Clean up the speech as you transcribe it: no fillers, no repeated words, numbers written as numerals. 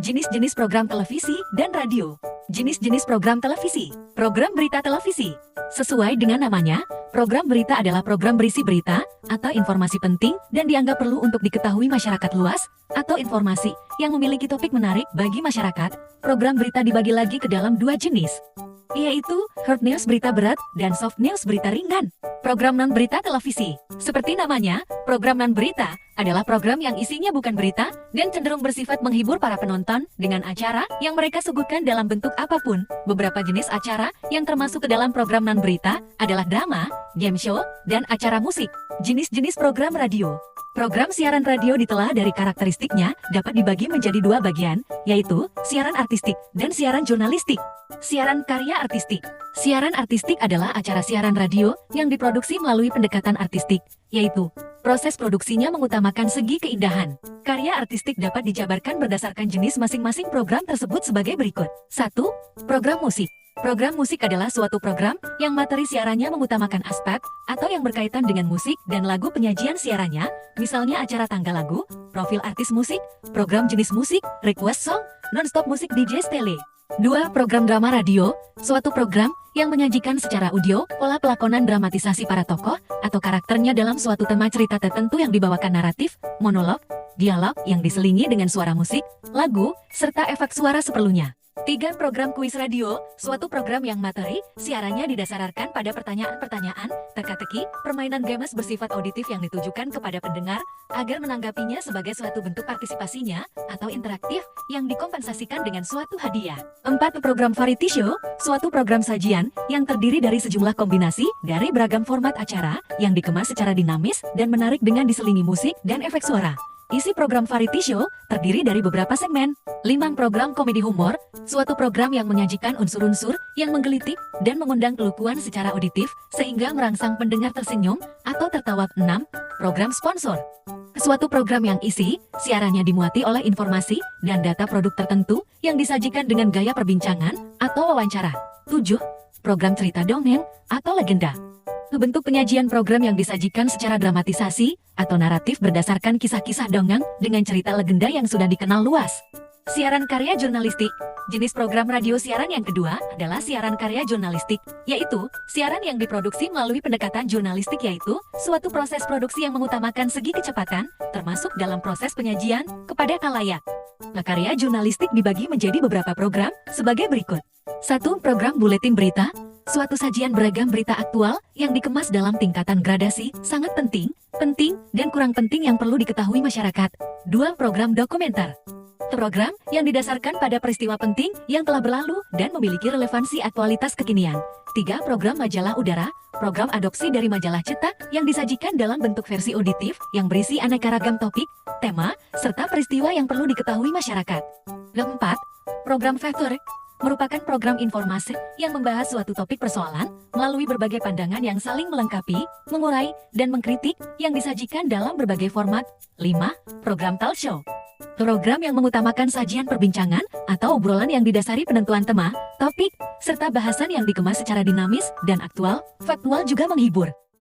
Jenis-jenis program televisi dan radio. Jenis-jenis program televisi. Program berita televisi. Sesuai dengan namanya, program berita adalah program berisi berita atau informasi penting dan dianggap perlu untuk diketahui masyarakat luas atau informasi yang memiliki topik menarik bagi masyarakat. Program berita dibagi lagi ke dalam dua jenis, yaitu hard news berita berat dan soft news berita ringan. Program non-berita televisi. Seperti namanya, program non-berita adalah program yang isinya bukan berita dan cenderung bersifat menghibur para penonton dengan acara yang mereka suguhkan dalam bentuk apapun. Beberapa jenis acara yang termasuk ke dalam program non-berita adalah drama, game show, dan acara musik. Jenis-jenis program radio. Program siaran radio ditelah dari karakteristiknya dapat dibagi menjadi dua bagian, yaitu siaran artistik dan siaran jurnalistik. Siaran karya artistik. Siaran artistik adalah acara siaran radio yang diproduksi melalui pendekatan artistik, yaitu proses produksinya mengutamakan segi keindahan. Karya artistik dapat dijabarkan berdasarkan jenis masing-masing program tersebut sebagai berikut. 1. Program musik. Program musik adalah suatu program yang materi siarannya mengutamakan aspek atau yang berkaitan dengan musik dan lagu penyajian siarannya, misalnya acara tanggal lagu, profil artis musik, program jenis musik, request song, non-stop musik DJ tele. 2. Program drama radio, suatu program yang menyajikan secara audio pola pelakonan dramatisasi para tokoh atau karakternya dalam suatu tema cerita tertentu yang dibawakan naratif, monolog, dialog yang diselingi dengan suara musik, lagu, serta efek suara seperlunya. 3. Program kuis radio, suatu program yang materi, siarannya didasarkan pada pertanyaan-pertanyaan, teka-teki, permainan games bersifat auditif yang ditujukan kepada pendengar, agar menanggapinya sebagai suatu bentuk partisipasinya, atau interaktif, yang dikompensasikan dengan suatu hadiah. 4. Program variety show, suatu program sajian, yang terdiri dari sejumlah kombinasi, dari beragam format acara, yang dikemas secara dinamis, dan menarik dengan diselingi musik dan efek suara. Isi program variety show terdiri dari beberapa segmen. 5. Program komedi humor, suatu program yang menyajikan unsur-unsur yang menggelitik dan mengundang kelucuan secara auditif sehingga merangsang pendengar tersenyum atau tertawa. 6. Program sponsor, suatu program yang isi siarannya dimuati oleh informasi dan data produk tertentu yang disajikan dengan gaya perbincangan atau wawancara. 7. Program cerita dongeng atau legenda, bentuk penyajian program yang disajikan secara dramatisasi atau naratif berdasarkan kisah-kisah dongeng dengan cerita legenda yang sudah dikenal luas. Siaran karya jurnalistik. Jenis program radio siaran yang kedua adalah siaran karya jurnalistik, yaitu siaran yang diproduksi melalui pendekatan jurnalistik, yaitu suatu proses produksi yang mengutamakan segi kecepatan, termasuk dalam proses penyajian kepada khalayak. Karya jurnalistik dibagi menjadi beberapa program sebagai berikut. 1. Program buletin berita, suatu sajian beragam berita aktual yang dikemas dalam tingkatan gradasi sangat penting, dan kurang penting yang perlu diketahui masyarakat. 2. Program dokumenter, program yang didasarkan pada peristiwa penting yang telah berlalu dan memiliki relevansi aktualitas kekinian. 3. Program majalah udara, program adopsi dari majalah cetak yang disajikan dalam bentuk versi auditif yang berisi aneka ragam topik, tema, serta peristiwa yang perlu diketahui masyarakat. 4. Program faktor, merupakan program informasi yang membahas suatu topik persoalan melalui berbagai pandangan yang saling melengkapi, mengurai, dan mengkritik yang disajikan dalam berbagai format. 5. Program talk show, program yang mengutamakan sajian perbincangan atau obrolan yang didasari penentuan tema, topik, serta bahasan yang dikemas secara dinamis dan aktual, faktual juga menghibur.